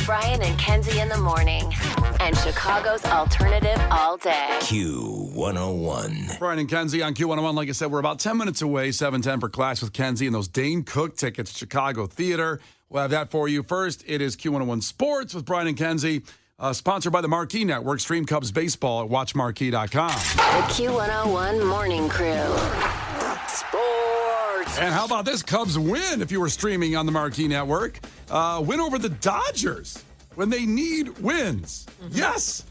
Brian and Kenzie in the morning. And Chicago's alternative all day. Q101. Brian and Kenzie on Q101. Like I said, we're about 10 minutes away, 7:10 for Klash with Kenzie and those Dane Cook tickets to Chicago Theater. We'll have that for you. First, it is Q101 Sports with Brian and Kenzie, sponsored by the Marquee Network. Stream Cubs baseball at watchmarquee.com. The Q101 Morning Crew. Sports. And how about this Cubs win if you were streaming on the Marquee Network? Win over the Dodgers when they need wins. Yes.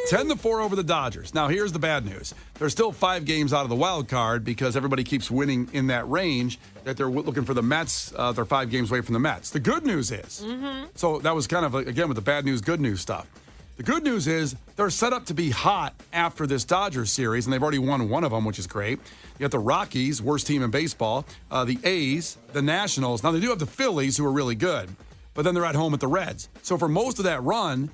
10-4 over the Dodgers. Now, here's the bad news. They're still 5 games out of the wild card because everybody keeps winning in that range that they're looking for the Mets. They're 5 games away from the Mets. The good news is, so that was kind of, again, with the bad news, good news stuff. The good news is they're set up to be hot after this Dodgers series, and they've already won one of them, which is great. You got the Rockies, worst team in baseball, the A's, the Nationals. Now, they do have the Phillies, who are really good, but then they're at home at the Reds. So for most of that run,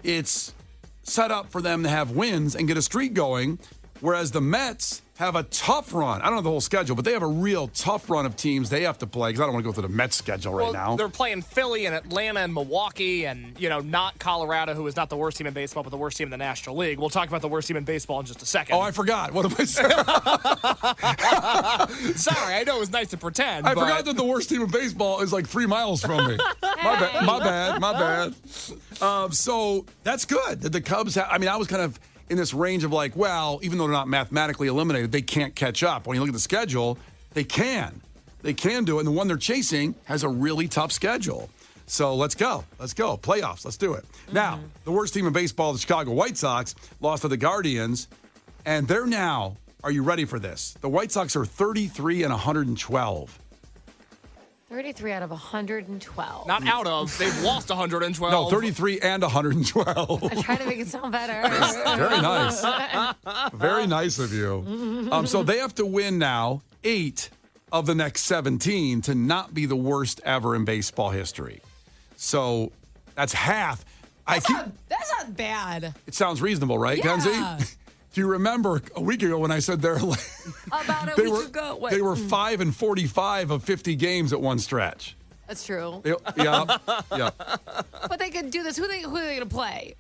it's set up for them to have wins and get a streak going, whereas the Mets have a tough run. I don't know the whole schedule, but they have a real tough run of teams they have to play, because I don't want to go through the Mets schedule right now. They're playing Philly and Atlanta and Milwaukee and, not Colorado, who is not the worst team in baseball, but the worst team in the National League. We'll talk about the worst team in baseball in just a second. Oh, I forgot. What am I saying? Sorry, I know it was nice to pretend. I forgot that the worst team in baseball is like 3 miles from me. My bad. So that's good that the Cubs I was kind of in this range of like, well, even though they're not mathematically eliminated, they can't catch up. When you look at the schedule, they can. They can do it. And the one they're chasing has a really tough schedule. So let's go. Playoffs. Let's do it. Now, the worst team in baseball, the Chicago White Sox, lost to the Guardians. And they're now, are you ready for this? The White Sox are 33 and 112. 33 out of 112. Not out of. They've lost 112. No, 33 and 112. I'm trying to make it sound better. Very nice. Very nice of you. So they have to win now 8 of the next 17 to not be the worst ever in baseball history. So that's half. That's not bad. It sounds reasonable, right, Yeah. Kenzie? Do you remember a week ago when I said About a week ago. What? They were 5 and 45 of 50 games at one stretch. That's true. Yeah. But they could do this. Who are they going to play?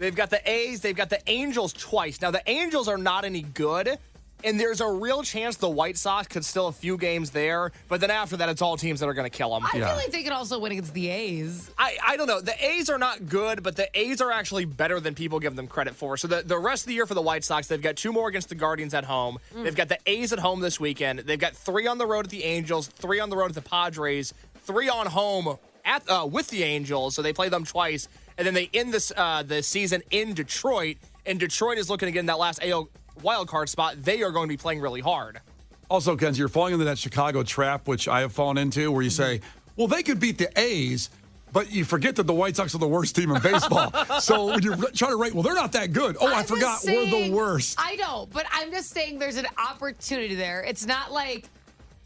They've got the A's. They've got the Angels twice. Now, the Angels are not any good, and there's a real chance the White Sox could still a few games there. But then after that, it's all teams that are going to kill them. I feel like they could also win against the A's. I don't know. The A's are not good, but the A's are actually better than people give them credit for. So the rest of the year for the White Sox, they've got 2 more against the Guardians at home. They've got the A's at home this weekend. They've got 3 on the road at the Angels, 3 on the road at the Padres, 3 on home with the Angels. So they play them twice. And then they end the season in Detroit. And Detroit is looking to get in that last AL wild card spot. They are going to be playing really hard. Also, Kenzie, you're falling into that Chicago trap, which I have fallen into, where you say, well, they could beat the A's, but you forget that the White Sox are the worst team in baseball. So when you're trying to rate, well, they're not that good. Oh, I forgot, we're the worst. I know, but I'm just saying there's an opportunity there. It's not like,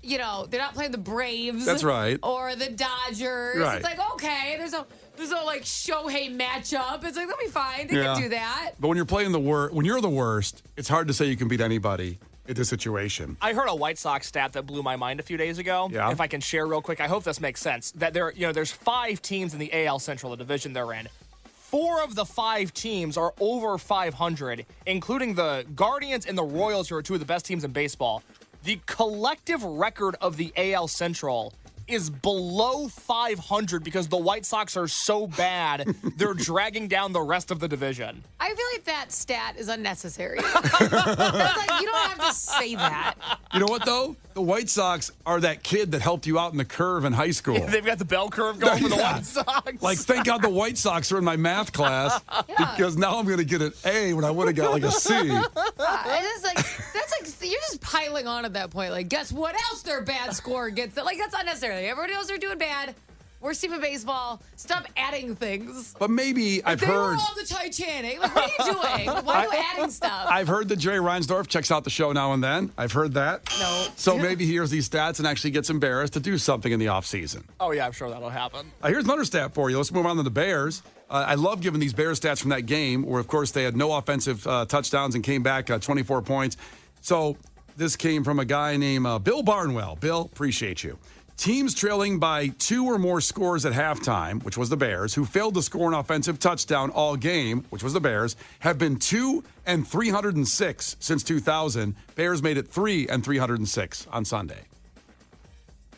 they're not playing the Braves. That's right. Or the Dodgers. Right. It's like, okay, there's no like Shohei matchup. It's like, they'll be fine. They can do that. But when you're playing when you're the worst, it's hard to say you can beat anybody in this situation. I heard a White Sox stat that blew my mind a few days ago. Yeah. If I can share real quick, I hope this makes sense. That there's 5 teams in the AL Central, the division they're in. 4 of the 5 teams are over 500, including the Guardians and the Royals, who are 2 of the best teams in baseball. The collective record of the AL Central is below 500 because the White Sox are so bad, they're dragging down the rest of the division. I feel like that stat is unnecessary. That's like, you don't have to say that. You know what, though? The White Sox are that kid that helped you out in the curve in high school. They've got the bell curve going for the White Sox. Like, thank God the White Sox are in my math class because now I'm going to get an A when I would have got like a C. It's like, you're just piling on at that point. Like, guess what else their bad score gets? Like, that's unnecessary. Everybody else are doing bad. Worst team in baseball. Stop adding things. But maybe I've they heard. They were on the Titanic. Like, what are you doing? Why are you adding stuff? I've heard that Jerry Reinsdorf checks out the show now and then. I've heard that. No. So maybe he hears these stats and actually gets embarrassed to do something in the offseason. Oh, yeah, I'm sure that'll happen. Here's another stat for you. Let's move on to the Bears. I love giving these Bears stats from that game where, of course, they had no offensive touchdowns and came back 24 points. So this came from a guy named Bill Barnwell. Bill, appreciate you. Teams trailing by 2 or more scores at halftime, which was the Bears, who failed to score an offensive touchdown all game, which was the Bears, have been 2 and 306 since 2000. Bears made it 3 and 306 on Sunday.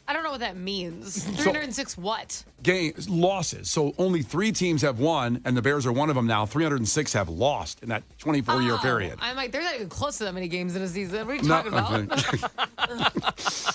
I don't know what that means. 306 what? Losses. So only 3 teams have won, and the Bears are one of them now. 306 have lost in that 24-year period. I'm like, there's not even close to that many games in a season. What are you talking about?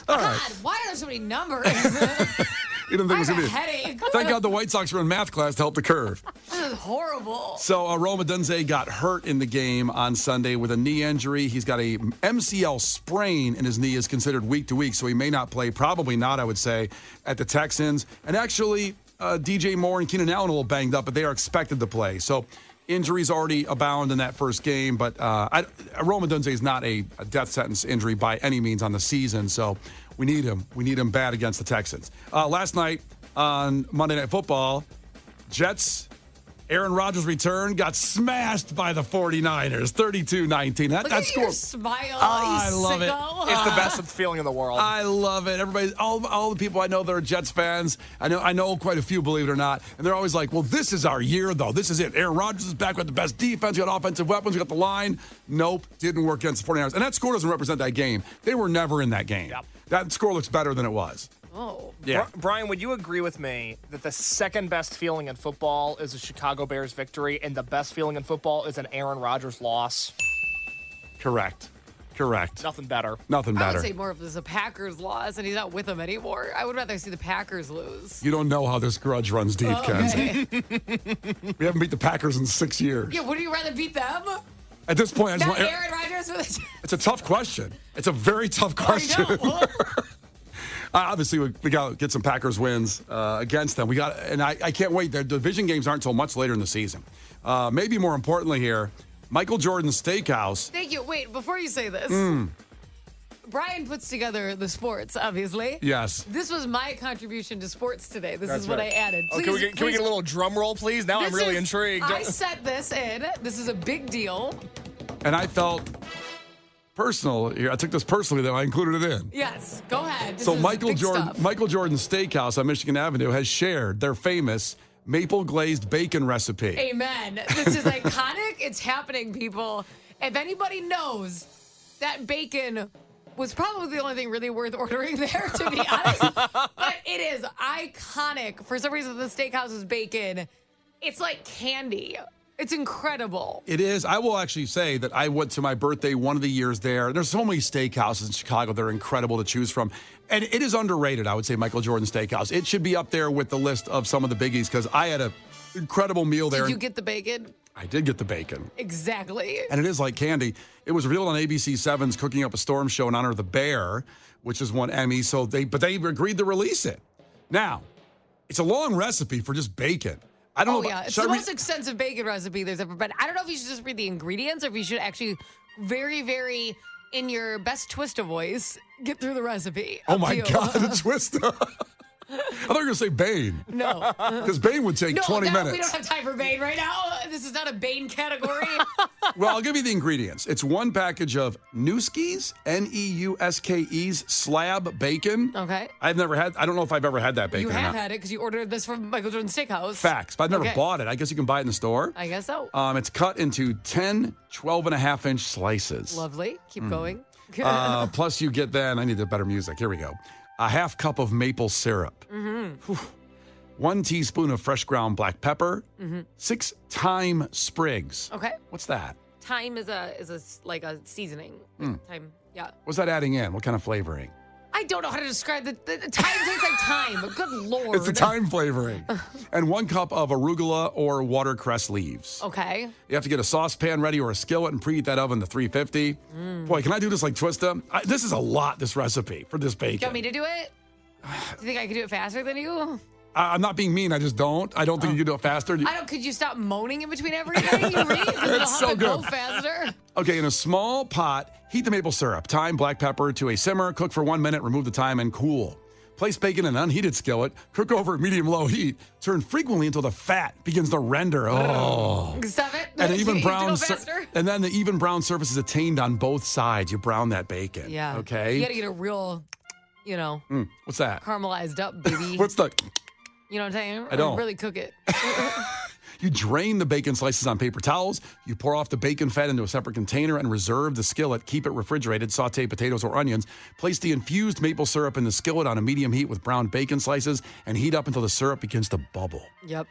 All right. God, why are there so many numbers? You didn't think it was I going have to a be. headache. Thank God the White Sox were in math class to help the curve. This is horrible. So Rome Odunze got hurt in the game on Sunday with a knee injury. He's got a MCL sprain in his knee, is considered week to week, so he may not play. Probably not, I would say, at the Texans. And actually, DJ Moore and Keenan Allen are a little banged up, but they are expected to play. So injuries already abound in that first game, but Rome Odunze is not a death sentence injury by any means on the season, so we need him. We need him bad against the Texans. Last night on Monday Night Football, Jets, Aaron Rodgers' return, got smashed by the 49ers, 32-19. Look That at score. your smile. I love it. It's the best feeling in the world. I love it. Everybody, all the people I know that are Jets fans, I know quite a few, believe it or not, and they're always like, well, this is our year, though. This is it. Aaron Rodgers is back with the best defense. We got offensive weapons. We got the line. Nope, didn't work against the 49ers. And that score doesn't represent that game. They were never in that game. Yep. That score looks better than it was. Oh. Yeah. Brian, would you agree with me that the second best feeling in football is a Chicago Bears victory, and the best feeling in football is an Aaron Rodgers loss? Correct. Nothing better. Nothing I better. would say more of this a Packers loss, and he's not with them anymore. I would rather see the Packers lose. You don't know how this grudge runs deep, Kenzie. Okay. We haven't beat the Packers in 6 years. Yeah, would you rather beat them? At this point, I just Not want Aaron Rodgers? It's a tough question. It's a very tough question. I know. Obviously, we got to get some Packers wins against them. I can't wait. Their division games aren't until much later in the season. Maybe more importantly here, Michael Jordan's Steakhouse. Thank you. Wait, before you say this, Brian puts together the sports, obviously. Yes. This was my contribution to sports today. This That's is what right. I added. Oh, can we get a little drum roll, please? Now I'm really intrigued. I set this in. This is a big deal. And I felt personal here. I took this personally, though. I included it in. Yes, go ahead. This So is Michael big Jordan, stuff. Michael Jordan's Steakhouse on Michigan Avenue has shared their famous maple glazed bacon recipe. Amen. This is iconic. It's happening, people. If anybody knows, that bacon was probably the only thing really worth ordering there, to be honest. But it is iconic. For some reason, the Steakhouse's bacon, it's like candy. It's incredible. It is. I will actually say that I went to my birthday one of the years there. There's so many steakhouses in Chicago that are incredible to choose from. And it is underrated, I would say, Michael Jordan Steakhouse. It should be up there with the list of some of the biggies because I had an incredible meal there. Did you get the bacon? I did get the bacon. Exactly. And it is like candy. It was revealed on ABC 7's Cooking Up a Storm show in honor of the Bear, which has won Emmy. But they agreed to release it. Now, it's a long recipe for just bacon. I don't know. Yeah, it's the most extensive bacon recipe there's ever been. I don't know if you should just read the ingredients or if you should actually very, very, in your best Twista voice, get through the recipe. Oh Up my to you. God, the Twista. I thought you were going to say Bane. No. Because Bane would take 20 minutes. We don't have time for Bane right now. This is not a Bane category. Well, I'll give you the ingredients. It's one package of Newski's, Neuskes, slab bacon. Okay. I don't know if I've ever had that bacon. You or have not. had it because you ordered this from Michael Jordan Steakhouse. Facts, but I've never Okay. bought it. I guess you can buy it in the store. I guess so. It's cut into 10 12.5-inch slices. Lovely. Keep going. Plus, you get then, I need the better music. Here we go. A half cup of maple syrup. Mm-hmm. 1 teaspoon of fresh ground black pepper. 6 thyme sprigs. Okay. What's that? Thyme is like a seasoning. Thyme. Yeah. What's that adding in? What kind of flavoring? I don't know how to describe the thyme tastes like thyme. Good Lord. It's the thyme flavoring. And 1 cup of arugula or watercress leaves. Okay. You have to get a saucepan ready or a skillet and preheat that oven to 350. Boy, can I do this like Twista? This is a lot, this recipe for this bacon. Do you want me to do it? Do you think I could do it faster than you? I'm not being mean. I just don't. I don't think you can do it faster. Could you stop moaning in between everything you read? Because it'll so have to go good. faster. Okay, in a small pot, heat the maple syrup, thyme, black pepper to a simmer, cook for 1 minute, remove the thyme, and cool. Place bacon in an unheated skillet, cook over at medium-low heat, turn frequently until the fat begins to render. Oh. Stop it. And an even You brown, have to go faster. and then the even brown surface is attained on both sides. You brown that bacon. Yeah. Okay. You got to get a real What's that? caramelized up, baby. What's the... You know what I'm saying? I don't. Really cook it. You drain the bacon slices on paper towels. You pour off the bacon fat into a separate container and reserve the skillet. Keep it refrigerated. Saute potatoes or onions. Place the infused maple syrup in the skillet on a medium heat with browned bacon slices and heat up until the syrup begins to bubble. Yep.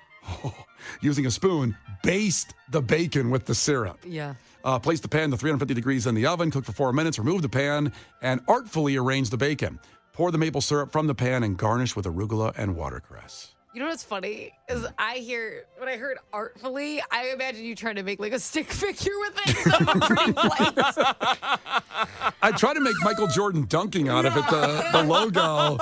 Using a spoon, baste the bacon with the syrup. Yeah. Place the pan to 350 degrees in the oven. Cook for 4 minutes. Remove the pan and artfully arrange the bacon. Pour the maple syrup from the pan and garnish with arugula and watercress. You know what's funny is when I heard artfully, I imagine you trying to make like a stick figure with it. So I'm pretty light. I try to make Michael Jordan dunking out of it, the logo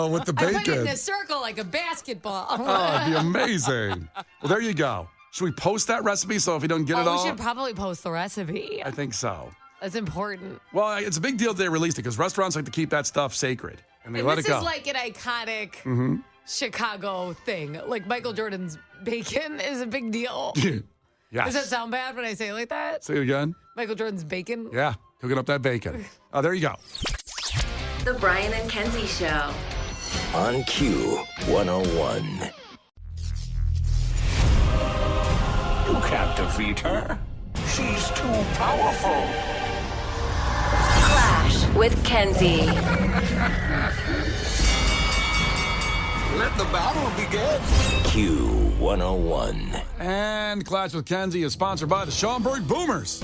with the I put it bacon. in a circle like a basketball. Oh, it'd be amazing. Well, there you go. Should we post that recipe so if you don't get it all? We should probably post the recipe. I think so. That's important. Well, it's a big deal that they released it because restaurants like to keep that stuff sacred and they let it go. This is like an iconic Chicago thing. Like Michael Jordan's bacon is a big deal. Yes. Does that sound bad when I say it like that? Say it again. Michael Jordan's bacon? Yeah, cooking up that bacon. Oh, there you go. The Brian and Kenzie Show. On Q 101. You can't defeat her. She's too powerful. Clash with Kenzie. Let the battle begin. Q 101. And Clash with Kenzie is sponsored by the Schaumburg Boomers.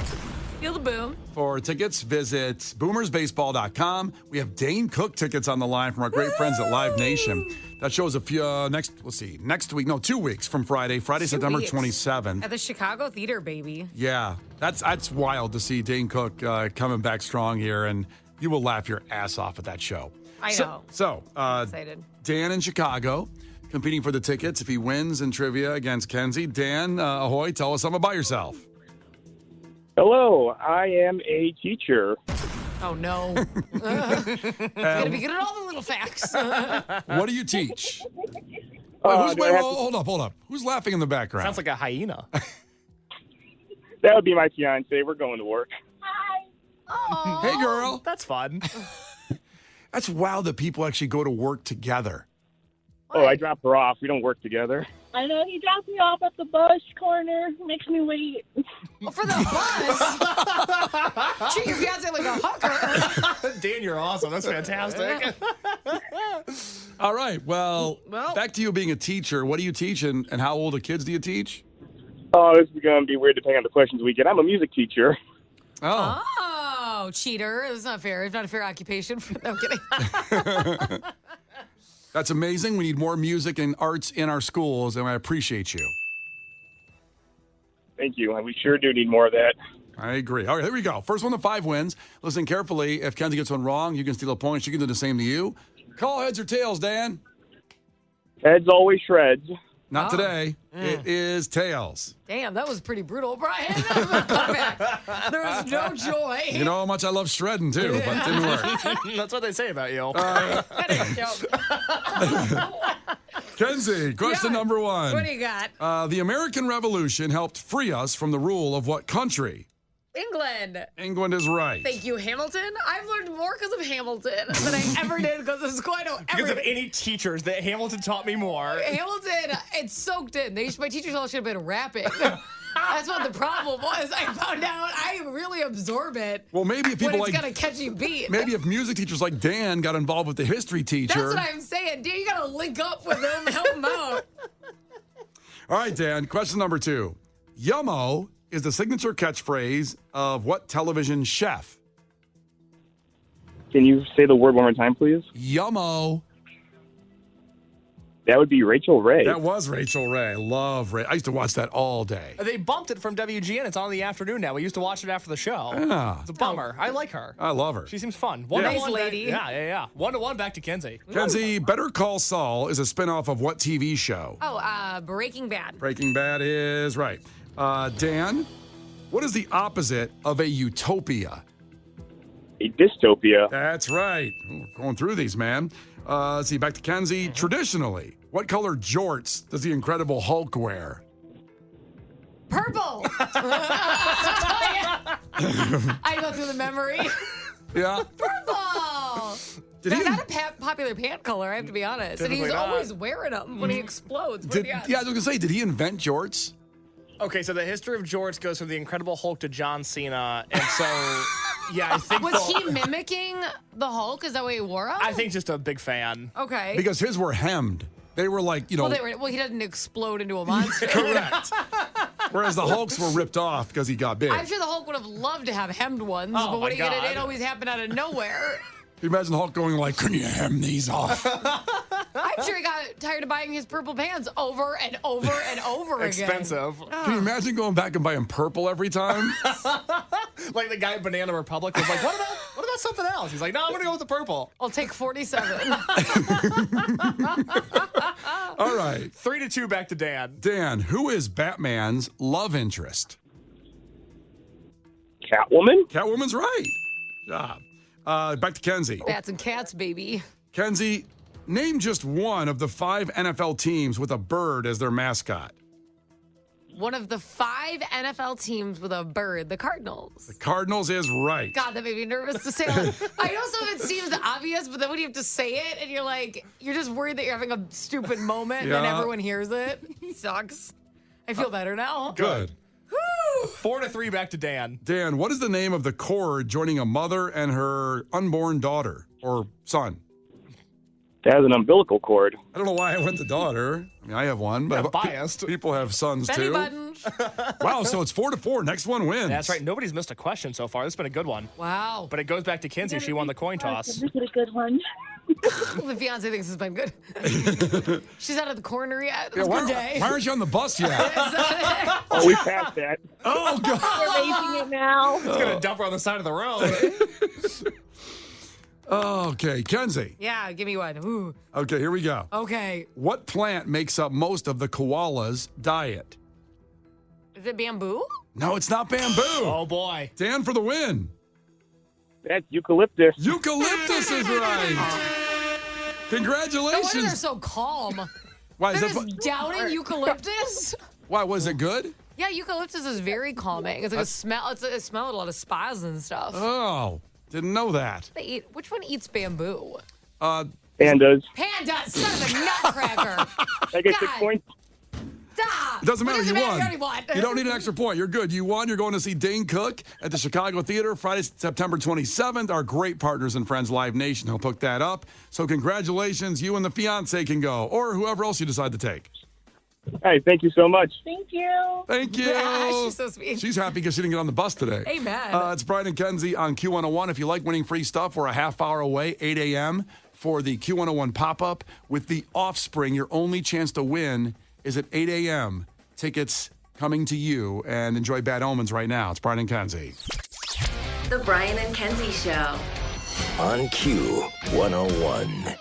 Feel the boom. For tickets, visit boomersbaseball.com. We have Dane Cook tickets on the line from our great friends at Live Nation. That shows a few next week, 2 weeks from Friday, September 27th. At the Chicago Theater, baby. Yeah, that's wild to see Dane Cook coming back strong here, and you will laugh your ass off at that show. I know. So, Excited. Dan in Chicago competing for the tickets if he wins in trivia against Kenzie. Dan, ahoy, tell us something about yourself. Hello, I am a teacher. Oh, no. Gotta be good at all the little facts. What do you teach? Hold up. Who's laughing in the background? Sounds like a hyena. That would be my fiance. We're going to work. Hey, girl. That's fun. That's wild that people actually go to work together. Oh, I drop her off. We don't work together. I know he dropped me off at the bus corner, makes me wait. Well, for the bus? Treat your fiance like a hooker. Dan, you're awesome. That's fantastic. All right. Well, back to you being a teacher. What do you teach and how old of kids do you teach? Oh, this is going to be weird depending on the questions we get. I'm a music teacher. Oh, cheater. It's not fair. It's not a fair occupation. No, I'm kidding. That's amazing. We need more music and arts in our schools, and I appreciate you. Thank you. We sure do need more of that. I agree. All right, here we go. First one to 5 wins. Listen carefully. If Kenzie gets one wrong, you can steal a point. She can do the same to you. Call heads or tails, Dan? Heads always shreds. Not today. It is tails. Damn, that was pretty brutal, Brian. That was a comeback. There was no joy. You know how much I love shredding, too, but it didn't work. That's what they say about you. That is a joke. Kenzie, question number 1. What do you got? The American Revolution helped free us from the rule of what country? England. England is right. Thank you, Hamilton. I've learned more because of Hamilton than I ever did because of school. I don't ever. Because of any teachers, that Hamilton taught me more. Hamilton, it's soaked in. My teachers all should have been rapping. That's what the problem was. I found out I really absorb it. Well, maybe if people when it's like got a catchy beat. maybe if music teachers like Dan got involved with the history teacher. That's what I'm saying. Dan, you got to link up with them, help them out. All right, Dan, question number 2. Yummo is the signature catchphrase of what television chef? Can you say the word one more time, please? Yummo. That would be Rachel Ray. That was Rachel Ray. Love Ray. I used to watch that all day. They bumped it from WGN. It's on in the afternoon now. We used to watch it after the show. Yeah. It's a bummer. I like her. I love her. She seems fun. Nice lady. Yeah. 1-1 back to Kenzie. Kenzie, Better Call Saul is a spinoff of what TV show? Oh, Breaking Bad. Breaking Bad is right. Dan, what is the opposite of a utopia? A dystopia. That's right. We're going through these, man. Let's see, back to Kenzie. Traditionally, what color jorts does the Incredible Hulk wear? Purple. I go through the memory. Yeah. Purple. Not a popular pant color, I have to be honest. And he's Typically not. always wearing them when he explodes. What are the odds? I was going to say, did he invent jorts? Okay, so the history of jorts goes from the Incredible Hulk to John Cena, and so yeah, I think Was he mimicking the Hulk? Is that why he wore them? I think just a big fan. Okay. Because his were hemmed. They were like, well, he doesn't explode into a monster. correct. Whereas the Hulks were ripped off because he got big. I'm sure the Hulk would have loved to have hemmed ones, Oh, but my it God. always happened out of nowhere. You imagine the Hulk going like, can you hem these off? I'm sure he got tired of buying his purple pants over and over and over again. Expensive. Can you imagine going back and buying purple every time? Like the guy at Banana Republic was like, what about something else? He's like, no, I'm going to go with the purple. I'll take 47. All right. 3-2 back to Dan. Dan, who is Batman's love interest? Catwoman? Catwoman's right. Good job. Back to Kenzie. Bats and cats, baby. Kenzie, name just one of the 5 NFL teams with a bird as their mascot. One of the 5 NFL teams with a bird, the Cardinals. The Cardinals is right. God, that made me nervous to say. I know some of it seems obvious, but then when you have to say it and you're like, you're just worried that you're having a stupid moment and then Yeah. everyone hears it. Sucks. I feel better now. Good. 4-3 back to Dan. Dan, what is the name of the cord joining a mother and her unborn daughter or son? That has an umbilical cord. I don't know why I went to daughter. I mean, I have one, but Yeah, biased. people have sons Belly too. buttons. Wow, so it's 4-4. Next one wins. That's right. Nobody's missed a question so far. This has been a good one. Wow. But it goes back to Kinsey. She won the coin toss. This is a good one. The fiance thinks it's been good. She's out of the corner yet. It's Yeah, one day. why aren't you on the bus yet? Oh, we passed that. Oh, God. We're raising it now. It's going to dump her on the side of the road. Okay, Kenzie. Yeah, give me one. Ooh. Okay, here we go. Okay. What plant makes up most of the koala's diet? Is it bamboo? No, it's not bamboo. Oh, boy. Dan for the win. That's eucalyptus. Eucalyptus is right. No wonder they're Congratulations. so calm. Why is They're that? just downing eucalyptus? Why was it good? Yeah, eucalyptus is very calming. It's like a smell. It's a smell at a lot of spas and stuff. Oh, didn't know that. They eat. Which one eats bamboo? Pandas. Panda, son of a nutcracker. I get 6 God. points. Stop. It doesn't matter. What You does it won. matter? You already won. You don't need an extra point. You're good. You won. You're going to see Dane Cook at the Chicago Theater Friday, September 27th. Our great partners and friends, Live Nation, will hook that up. So congratulations. You and the fiance can go, or whoever else you decide to take. Hey, thank you so much. Thank you. Thank you. She's so sweet. She's happy because she didn't get on the bus today. Amen. It's Brian and Kenzie on Q101. If you like winning free stuff, we're a half hour away, 8 a.m. for the Q101 pop-up. With The Offspring, your only chance to win is at 8 a.m. Tickets coming to you, and enjoy Bad Omens right now. It's Brian and Kenzie. The Brian and Kenzie Show. On Q101.